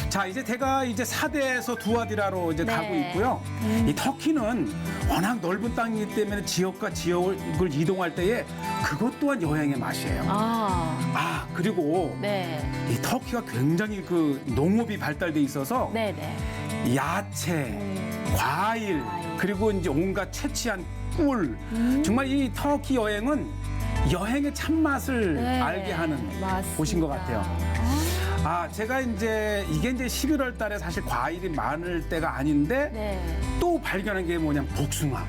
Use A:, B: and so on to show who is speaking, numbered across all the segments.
A: 자, 이제 제가 이제 4대에서 두아디라로 이제
B: 네.
A: 가고 있고요. 이 터키는 워낙 넓은 땅이기 때문에 지역과 지역을 이동할 때에 그것 또한 여행의 맛이에요. 그리고
B: 네.
A: 이 터키가 굉장히 그 농업이 발달돼 있어서
B: 네네.
A: 야채, 과일, 그리고 이제 온갖 채취한 꿀. 정말 이 터키 여행은 여행의 참맛을
B: 네.
A: 알게 하는
B: 맞습니다.
A: 곳인 것 같아요. 제가 이제 이게 이제 11월 달에 사실 과일이 많을 때가 아닌데
B: 네.
A: 또 발견한 게 뭐냐면 복숭아.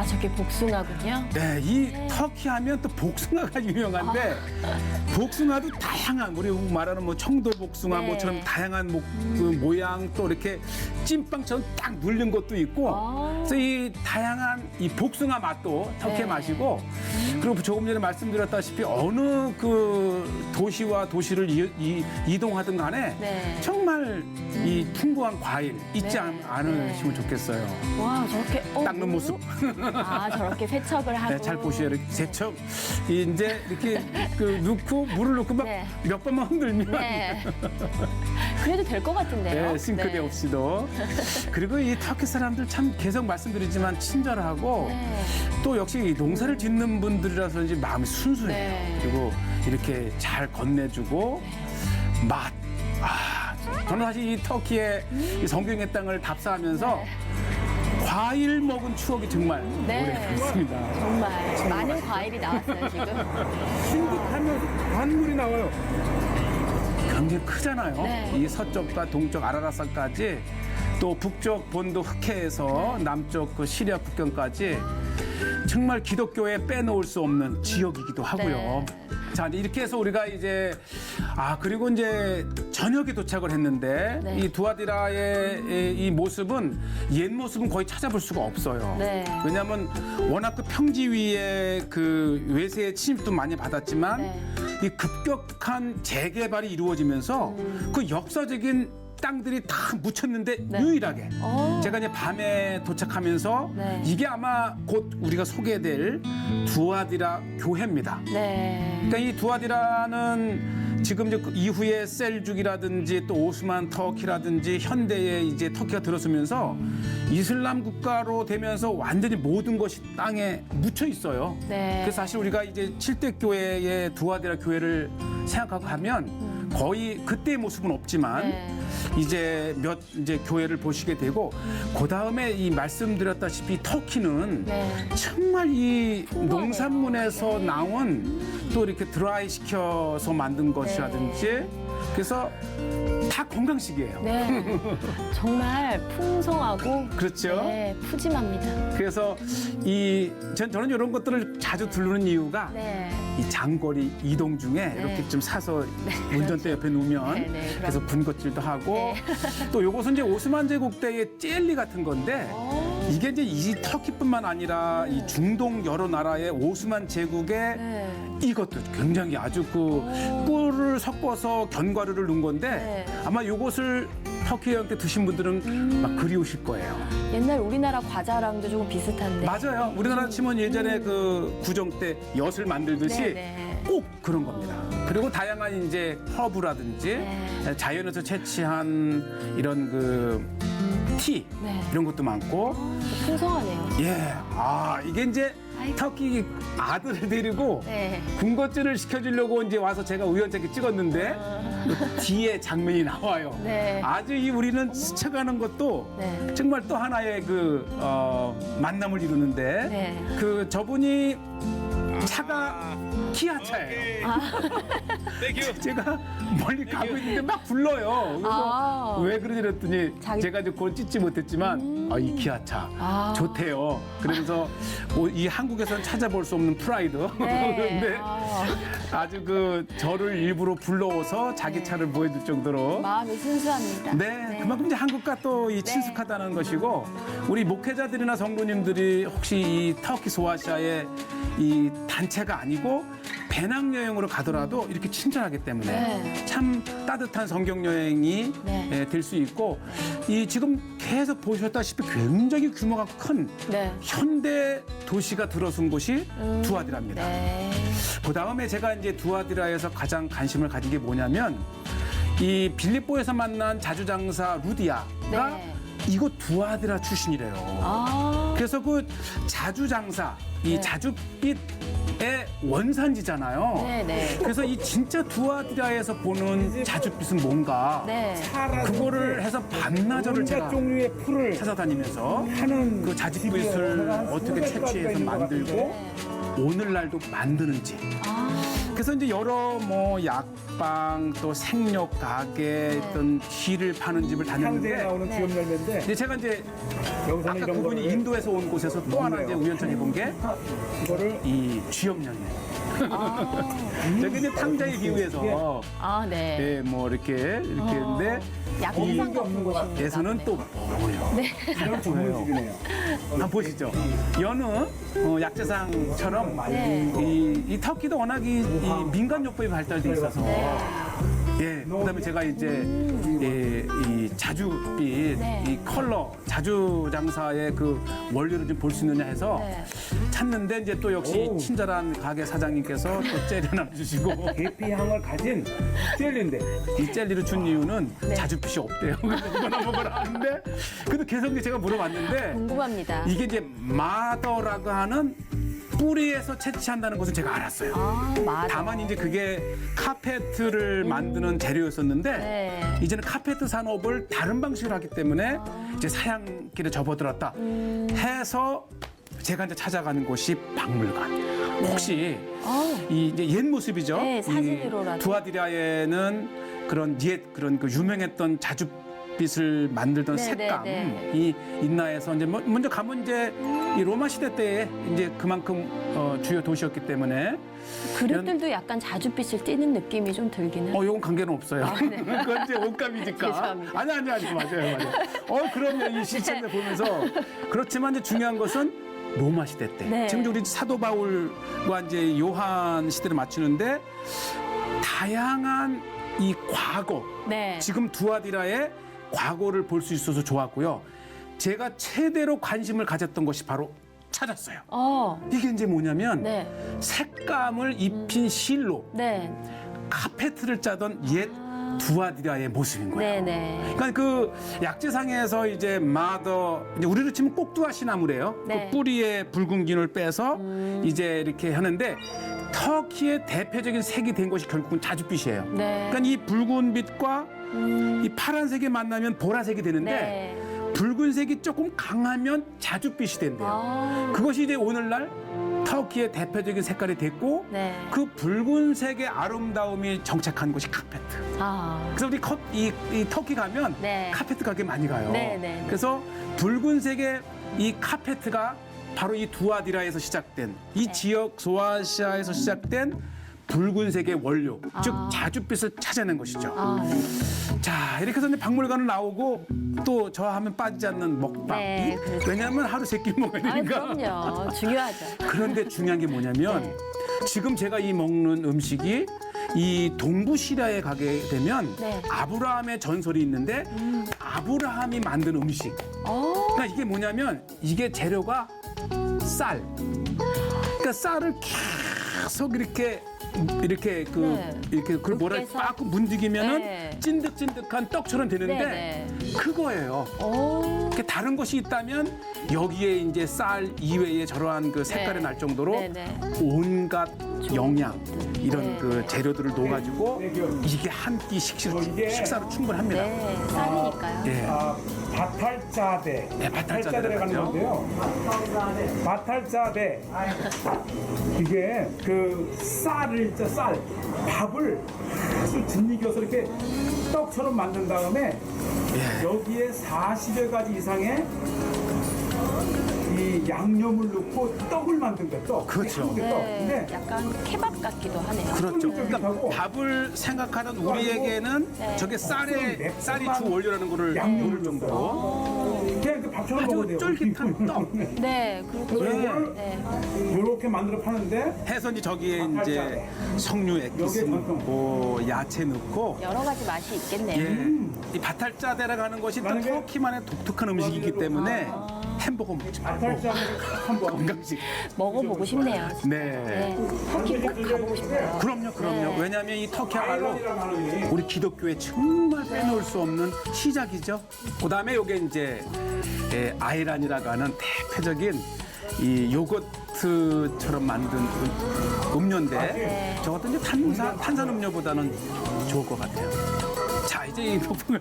B: 저게 복숭아군요.
A: 네, 이 터키 하면 또 복숭아가 유명한데 복숭아도 다양한 우리 말하는 뭐 청도 복숭아
B: 네.
A: 뭐처럼 다양한 그 모양 또 이렇게 찐빵처럼 딱 눌린 것도 있고 그래서 이 다양한 이 복숭아 맛도 터키의
B: 네.
A: 맛이고 그리고 조금 전에 말씀드렸다시피 어느 그 도시와 도시를 이동하든 간에
B: 네.
A: 정말 이 풍부한 과일 잊지
B: 네.
A: 않으시면 좋겠어요.
B: 와, 저렇게
A: 닦는 모습.
B: 저렇게 세척을 하고.
A: 네, 잘 보셔야 돼요. 세척. 이제 이렇게 그 넣고 물을 넣고 막
B: 네.
A: 몇 번만 흔들면
B: 네. 그래도 될 것 같은데요.
A: 네, 싱크대
B: 네.
A: 없이도. 그리고 이 터키 사람들 참 계속 말씀드리지만 친절하고
B: 네.
A: 또 역시 이 농사를 짓는 분들이라서인지 마음이 순수해요.
B: 네.
A: 그리고 이렇게 잘 건네주고 맛. 저는 사실 이 터키의 이 성경의 땅을 답사하면서 과일 먹은 추억이 정말
B: 네.
A: 오래됐습니다.
B: 정말 많은 과일이 나왔어요, 지금.
A: 신기하면서 반물이 나와요. 굉장히 크잖아요.
B: 네.
A: 이 서쪽과 동쪽 아라라산까지 또 북쪽 본도 흑해에서 남쪽 그 시리아 국경까지 정말 기독교에 빼놓을 수 없는 지역이기도 하고요.
B: 네.
A: 자, 이렇게 해서 우리가 이제 그리고 이제 저녁에 도착을 했는데
B: 네.
A: 이 두아디라의 이 모습은 옛 모습은 거의 찾아볼 수가 없어요.
B: 네.
A: 왜냐하면 워낙 그 평지 위에 그 외세의 침입도 많이 받았지만
B: 네.
A: 이 급격한 재개발이 이루어지면서 그 역사적인 땅들이 다 묻혔는데
B: 네.
A: 유일하게
B: 어.
A: 제가 이제 밤에 도착하면서
B: 네.
A: 이게 아마 곧 우리가 소개될 두아디라 교회입니다.
B: 네.
A: 그러니까 이 두아디라는 지금 이제 그 이후에 셀죽이라든지 또 오스만 터키라든지 현대에 이제 터키가 들어서면서 이슬람 국가로 되면서 완전히 모든 것이 땅에 묻혀 있어요.
B: 네.
A: 그래서 사실 우리가 이제 7대 교회의 두아디라 교회를 생각하고 하면 거의 그때의 모습은 없지만
B: 네.
A: 이제 이제 교회를 보시게 되고 그 다음에 이 말씀드렸다시피 터키는
B: 네.
A: 정말 이
B: 풍부하네요.
A: 농산물에서
B: 네.
A: 나온 또 이렇게 드라이 시켜서 만든 것이라든지 그래서 다 건강식이에요.
B: 네. 정말 풍성하고
A: 그렇죠.
B: 네, 푸짐합니다.
A: 그래서 저는 이런 것들을 자주 들르는 이유가
B: 네.
A: 이 장거리 이동 중에 이렇게 좀 사서 운전대 옆에 놓으면
B: 네, 네,
A: 그래서 군것질도 하고
B: 네.
A: 또 요것은 이제 오스만 제국 때의 젤리 같은 건데
B: 오.
A: 이게 이제 이 터키뿐만 아니라 이 중동 여러 나라의 오스만 제국의
B: 네.
A: 이것도 굉장히 아주 그 꿀을 섞어서 견과류를 넣은 건데
B: 네.
A: 아마 요것을 터키 여행 때 드신 분들은 막 그리우실 거예요.
B: 옛날 우리나라 과자랑도 조금 비슷한데.
A: 맞아요. 우리나라 치면 예전에 그 구정 때 엿을 만들듯이
B: 네, 네.
A: 꼭 그런 겁니다. 그리고 다양한 이제 허브라든지
B: 네.
A: 자연에서 채취한 이런 그 티
B: 네.
A: 이런 것도 많고
B: 풍성하네요.
A: 예, 이게 이제
B: 아이고.
A: 터키 아들을 데리고
B: 네.
A: 군것질을 시켜주려고 이제 와서 제가 우연찮게 찍었는데 뒤에 장면이 나와요.
B: 네.
A: 아주 이 우리는 스쳐가는 것도
B: 네.
A: 정말 또 하나의 그 만남을 이루는데
B: 네.
A: 그 저분이 차가 기아차예요.
C: 땡큐.
A: 제가 멀리 가고 있는데 막 불러요. 그래서 왜 그러지 그랬더니 제가 이제 그건 찢지 못했지만 이 기아차 좋대요. 그러면서 이 한국에서는 찾아볼 수 없는 프라이드.
B: 네.
A: 그런데 아주 그 저를 일부러 불러서 자기 차를 보여줄 정도로
B: 마음이 순수합니다.
A: 네, 그만큼 이제 한국과 또 이 친숙하다는 것이고 우리 목회자들이나 성도님들이 혹시 이 터키 소아시아의 이 단체가 아니고 배낭여행으로 가더라도 이렇게 친절하기 때문에
B: 네.
A: 참 따뜻한 성경여행이
B: 네.
A: 될 수 있고 이 지금 계속 보셨다시피 굉장히 규모가 큰
B: 네.
A: 현대 도시가 들어선 곳이 두아디라입니다.
B: 네.
A: 그 다음에 제가 이제 두아디라에서 가장 관심을 가진 게 뭐냐면 이 빌립보에서 만난 자주장사 루디아가
B: 네.
A: 이곳 두아디라 출신이래요.
B: 아.
A: 그래서 그 자주장사, 이
B: 네.
A: 자줏빛의 원산지잖아요.
B: 네네.
A: 그래서 이 진짜 두아디라에서 보는 자줏빛은 뭔가
B: 네.
A: 그거를 해서 반나절을 제가
D: 종류의 풀을
A: 찾아다니면서
D: 하는
A: 그 자줏빛을 어떻게 채취해서 만들고 오늘날도 만드는지. 그래서 이제 여러 뭐 약방 또 생력 가게 어떤 쥐를 파는 집을
D: 향대에
A: 다녔는데
D: 나오는 주염 열매인데
A: 이제 제가 이제
D: 여기서는
A: 아까
D: 이런
A: 그분이
D: 거를
A: 인도에서 온 곳에서 또 하나 이제 우연찮게 본 게
D: 이거를
A: 이 쥐염년이에요. 여기 이제 탕자에 비유해서
B: 아, 네.
A: 예, 뭐 이렇게 했는데
B: 약국상 같은 곳입니다.
A: 예서는 또 뭐예요?
B: 네.
D: 이런 종류이네요.
A: 한번 보시죠. 여느 약재상처럼
B: 네.
A: 이 터키도 워낙 이 민간요법이 발달돼 있어서 예, 그다음에 제가 이제 예, 이 자줏빛
B: 네.
A: 이 컬러 자주장사의 그 원료를 좀 볼 수 있느냐 해서
B: 네.
A: 찾는데 이제 또 역시
D: 오.
A: 친절한 가게 사장님께서 또 젤리 하나 주시고
D: 계피 향을 가진 젤리인데
A: 이 젤리를 준 이유는
B: 네.
A: 자줏빛이 없대요. 그래서 이거나 먹으라 하는데 근데 계속 이제 제가 물어봤는데
B: 궁금합니다.
A: 이게 이제 마더라고 하는 뿌리에서 채취한다는 것은 제가 알았어요.
B: 아, 맞아.
A: 다만 이제 그게 카페트를 만드는 재료였었는데
B: 네.
A: 이제는 카페트 산업을 다른 방식으로 하기 때문에 이제 사양길에 접어들었다 해서 제가 이제 찾아가는 곳이 박물관. 혹시 이 이제 옛 모습이죠.
B: 네,
A: 이
B: 사진으로라도.
A: 두아디라에는 그런 옛 그런 그 유명했던 자줏빛을 만들던
B: 네,
A: 색감이
B: 네,
A: 있나 해서 이제 먼저 가면 이제 이 로마 시대 때에 이제 그만큼 주요 도시였기 때문에
B: 그릇들도 약간 자줏빛을 띠는 느낌이 좀 들기는.
A: 요건 관계는 없어요.
B: 네.
A: 그건 이제 옷감이니까.
B: 죄송합니다.
A: 아니, 맞아요. 그럼요. 이 시청자 보면서. 그렇지만 이제 중요한 것은 로마 시대 때.
B: 네.
A: 지금 우리 사도 바울과 이제 요한 시대를 맞추는데 다양한 이 과거.
B: 네.
A: 지금 두아디라의 과거를 볼 수 있어서 좋았고요. 제가 최대로 관심을 가졌던 것이 바로 찾았어요. 이게 이제 뭐냐면
B: 네.
A: 색감을 입힌 실로
B: 네.
A: 카페트를 짜던 옛 두아디라의 모습인 거예요.
B: 네네.
A: 그러니까 그 약재상에서 이제 마더 이제 우리로 치면 꼭두아시 나무래요.
B: 네.
A: 그 뿌리에 붉은 균을 빼서 이제 이렇게 하는데 터키의 대표적인 색이 된 것이 결국은 자줏빛이에요.
B: 네.
A: 그러니까 이 붉은 빛과 이 파란색이 만나면 보라색이 되는데
B: 네.
A: 붉은색이 조금 강하면 자줏빛이 된대요. 그것이 이제 오늘날 터키의 대표적인 색깔이 됐고
B: 네.
A: 그 붉은색의 아름다움이 정착한 곳이 카페트. 그래서 우리 이 터키 가면
B: 네.
A: 카페트 가게 많이 가요.
B: 네, 네.
A: 그래서 붉은색의 이 카페트가 바로 이 두아디라에서 시작된 이
B: 네.
A: 지역 소아시아에서 시작된 붉은색의 원료, 즉 자줏빛을 찾아낸 것이죠.
B: 네.
A: 자, 이렇게 해서 이제 박물관을 나오고 또 저 하면 빠지지 않는 먹방.
B: 네, 그렇죠.
A: 왜냐하면 하루 세 끼 먹어야
B: 아,
A: 되니까.
B: 그럼요. 중요하죠.
A: 그런데 중요한 게 뭐냐면
B: 네.
A: 지금 제가 이 먹는 음식이 이 동부시리아에 가게 되면
B: 네.
A: 아브라함의 전설이 있는데 아브라함이 만든 음식. 그러니까 이게 뭐냐면 이게 재료가 쌀. 그러니까 쌀을 계속 이렇게
B: 네.
A: 그걸 뭐라
B: 으깨서?
A: 빡 문지기면은
B: 네.
A: 찐득찐득한 떡처럼 되는데
B: 네,
A: 그거예요. 그러니까 다른 것이 있다면 여기에 이제 쌀 이외에 저러한 그 색깔이
B: 네.
A: 날 정도로
B: 네, 네.
A: 온갖 영양 이런
B: 네.
A: 그 재료들을 넣어가지고 이게 한 끼 식사로 충분합니다.
B: 네. 쌀이니까요.
A: 예.
D: 바탈자대.
A: 네, 바탈자대라고
D: 바탈자대라고 하는
A: 하죠.
D: 건데요. 바탈자대. 이게 그 쌀을 쌀 밥을 아주 짓이겨서 이렇게 떡처럼 만든 다음에
A: 예.
D: 여기에 40여 가지 이상의 이 양념을 넣고 떡을 만든 거예요. 떡.
A: 그렇죠.
D: 한국의 떡.
B: 네.
D: 근데
B: 약간 케밥 같기도 하네요.
A: 그렇죠. 그러니까
D: 쫄깃쫄깃하고
A: 밥을 생각하는 우리에게는
B: 네.
A: 저게 쌀이 주 원료라는 거를
D: 양념을
A: 모를 정도로
D: 그냥 그 밥처럼 먹어도
A: 아주
D: 돼요.
A: 쫄깃한 떡.
B: 네. 그리고
D: 이거를
B: 네.
D: 이렇게 만들어 파는데
A: 해서 이제 저기에 이제 석류 액기스
D: 여기에
A: 넣고 야채 넣고
B: 여러 가지 맛이 있겠네요.
A: 예. 이 바탈자데라고 하는 것이 또
D: 만약에
A: 터키만의 독특한 음식이기 때문에 햄버거 먹지 말고
D: 바탈자대 한번
A: 건강식.
B: 먹어보고 싶네요.
A: 네.
B: 네. 터키 꼭 가보고 싶어요.
A: 그럼요.
B: 네.
A: 왜냐하면 이 터키야말로 우리 기독교에 정말 빼놓을 수 없는 시작이죠. 그다음에 요게 이제 아이란이라고 하는 대표적인 이 요거트처럼 만든 음료인데 저것도 이제 탄산 음료보다는 좋을 것 같아요. 자, 이제 이 부분을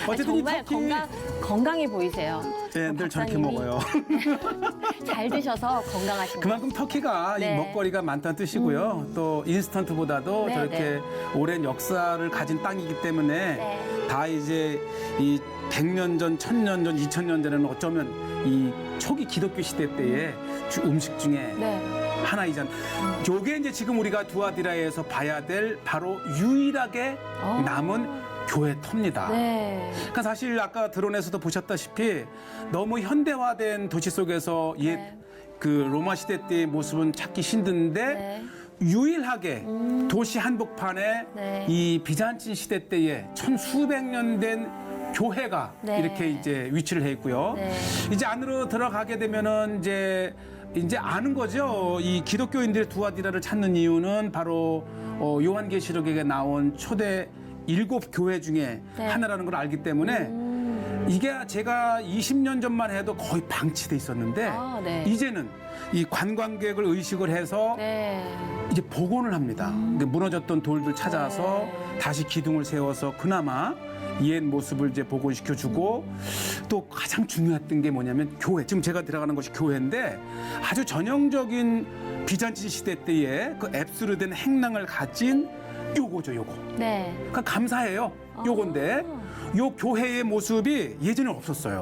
A: 어쨌든 이
B: 정말
A: 터키
B: 건강해 보이세요.
A: 네, 늘 저렇게
B: 박사님이
A: 먹어요.
B: 잘 드셔서 건강하신 것
A: 그만큼 터키가
B: 네.
A: 이 먹거리가 많다는 뜻이고요. 또 인스턴트보다도
B: 네,
A: 저렇게
B: 네.
A: 오랜 역사를 가진 땅이기 때문에
B: 네.
A: 다 이제 이 100년 전, 1000년 전, 2000년 전에는 어쩌면 이 초기 기독교 시대 때의 음식 중에
B: 네.
A: 하나이잖아요. 요게 이제 지금 우리가 두아디라에서 봐야 될 바로 유일하게 남은 교회 터입니다.
B: 네.
A: 그러니까 사실 아까 드론에서도 보셨다시피 너무 현대화된 도시 속에서 옛
B: 네.
A: 그 로마 시대 때의 모습은 찾기 힘든데
B: 네.
A: 유일하게 도시 한복판에
B: 네.
A: 이 비잔틴 시대 때에 천수백 년 된 교회가
B: 네.
A: 이렇게 이제 위치를 해 있고요.
B: 네.
A: 이제 안으로 들어가게 되면은 이제 아는 거죠. 이 기독교인들의 두아디라를 찾는 이유는 바로 요한계시록에 나온 초대 7교회 중에
B: 네.
A: 하나라는 걸 알기 때문에 이게 제가 20년 전만 해도 거의 방치돼 있었는데
B: 아, 네.
A: 이제는 이 관광객을 의식을 해서
B: 네.
A: 이제 복원을 합니다. 근데 무너졌던 돌들 찾아서 다시 기둥을 세워서 그나마 옛 모습을 이제 복원시켜주고 또 가장 중요했던 게 뭐냐면 교회. 지금 제가 들어가는 것이 교회인데 아주 전형적인 비잔틴 시대 때의 그 앱스르된 행랑을 가진 요거죠, 요거.
B: 네.
A: 그러니까 감사해요. 요건데 요 교회의 모습이 예전에 없었어요.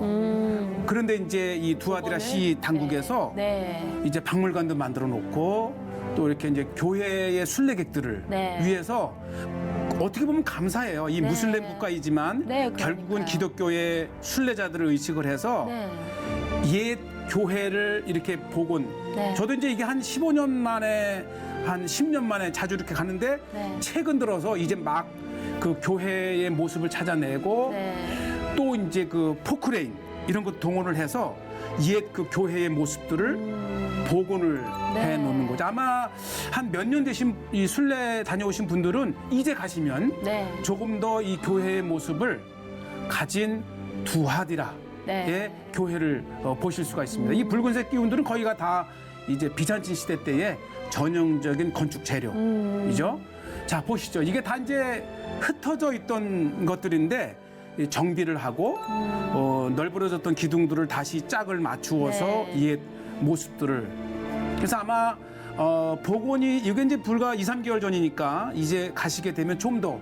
A: 그런데 이제 이 두아디라 시 당국에서
B: 네.
A: 이제 박물관도 만들어 놓고 또 이렇게 이제 교회의 순례객들을
B: 네.
A: 위해서 어떻게 보면 감사해요. 이
B: 네.
A: 무슬림 국가이지만
B: 네,
A: 결국은
B: 그러니까요.
A: 기독교의 순례자들을 의식을 해서
B: 네.
A: 옛 교회를 이렇게 복원.
B: 네.
A: 저도 이제 이게 한 15년 만에 한 10년 만에 자주 이렇게 가는데
B: 네.
A: 최근 들어서 이제 막 그 교회의 모습을 찾아내고
B: 네.
A: 또 이제 그 포크레인 이런 것 동원을 해서 옛 그 교회의 모습들을 복원을
B: 네.
A: 해 놓는 거죠. 아마 한 몇 년 되신 이 순례 다녀오신 분들은 이제 가시면
B: 네.
A: 조금 더 이 교회의 모습을 가진 두하디라의
B: 네.
A: 교회를 보실 수가 있습니다. 이 붉은색 기운들은 거의가 다 이제 비잔틴 시대 때의 전형적인 건축 재료이죠. 자, 보시죠. 이게 다 이제 흩어져 있던 것들인데 이 정비를 하고 널브러졌던 기둥들을 다시 짝을 맞추어서
B: 네.
A: 옛 모습들을 그래서 아마 복원이 이게 이제 불과 2, 3개월 전이니까 이제 가시게 되면 좀 더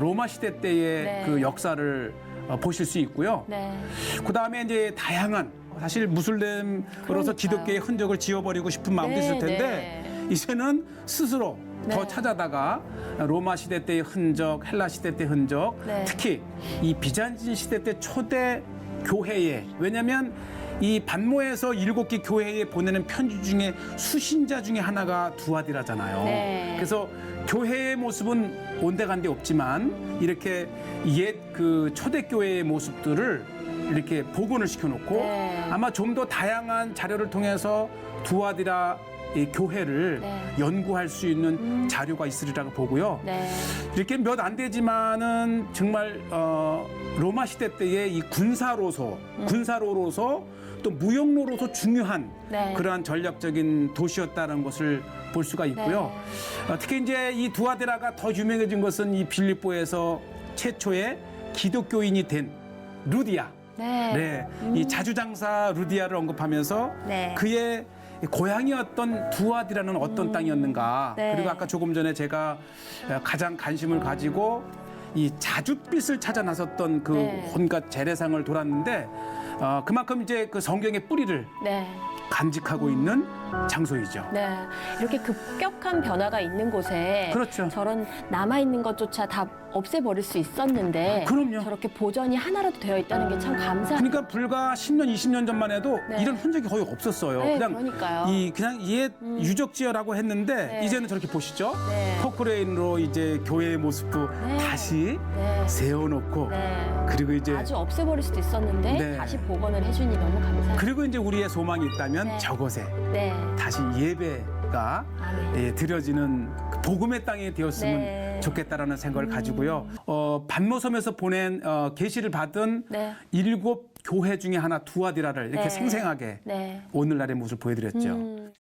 A: 로마 시대 때의
B: 네.
A: 그 역사를 보실 수 있고요.
B: 네.
A: 그다음에 이제 다양한 사실 무슬림으로서
B: 그러니까요.
A: 기독교의 흔적을 지워버리고 싶은 마음도
B: 네,
A: 있을 텐데
B: 네.
A: 이제는 스스로 더
B: 네.
A: 찾아다가 로마 시대 때의 흔적, 헬라 시대 때의 흔적,
B: 네.
A: 특히 이 비잔틴 시대 때 초대 교회에 왜냐하면 이 반모에서 7개 교회에 보내는 편지 중에 수신자 중에 하나가 두아디라잖아요.
B: 네.
A: 그래서 교회의 모습은 온데간데 없지만 이렇게 옛 그 초대교회의 모습들을 이렇게 복원을 시켜놓고
B: 네.
A: 아마 좀 더 다양한 자료를 통해서 두아디라 이 교회를
B: 네.
A: 연구할 수 있는 자료가 있으리라고 보고요.
B: 네.
A: 이렇게 몇 안 되지만은 정말 로마 시대 때의 이 군사로로서 또 무역로로서 중요한
B: 네.
A: 그러한 전략적인 도시였다는 것을 볼 수가 있고요. 특히 이제 이 두아디라가 더 유명해진 것은 이 빌립보에서 최초의 기독교인이 된 루디아.
B: 네.
A: 네, 이 자주장사 루디아를 언급하면서
B: 네.
A: 그의 고향이었던 두아디라는 어떤 땅이었는가.
B: 네.
A: 그리고 아까 조금 전에 제가 가장 관심을 가지고 이 자줏빛을 찾아 나섰던 그
B: 네.
A: 온갖 재래상을 돌았는데 그만큼 이제 그 성경의 뿌리를
B: 네.
A: 간직하고 있는 장소이죠.
B: 네, 이렇게 급격한 변화가 있는 곳에
A: 그렇죠.
B: 저런 남아있는 것조차 다 없애버릴 수 있었는데
A: 그럼요.
B: 저렇게 보존이 하나라도 되어 있다는 게 참 감사해요.
A: 그러니까 불과 10년, 20년 전만 해도
B: 네.
A: 이런 흔적이 거의 없었어요.
B: 네,
A: 그냥
B: 그러니까요.
A: 그냥 옛 유적지라고 했는데
B: 네.
A: 이제는 저렇게 보시죠.
B: 네.
A: 포크레인으로 이제 교회의 모습도
B: 네.
A: 다시
B: 네.
A: 세워놓고
B: 네.
A: 그리고 이제
B: 아주 없애버릴 수도 있었는데
A: 네.
B: 다시 복원을 해주니 너무 감사해요.
A: 그리고 이제 우리의 소망이 있다면
B: 네.
A: 저곳에
B: 네.
A: 다시 예배가
B: 아멘.
A: 드려지는 그 복음의 땅이 되었으면
B: 네.
A: 좋겠다라는 생각을 가지고요. 반모섬에서 보낸 계시를 받은
B: 네.
A: 7 교회 중에 하나 두아디라를 이렇게
B: 네.
A: 생생하게
B: 네.
A: 오늘날의 모습을 보여드렸죠.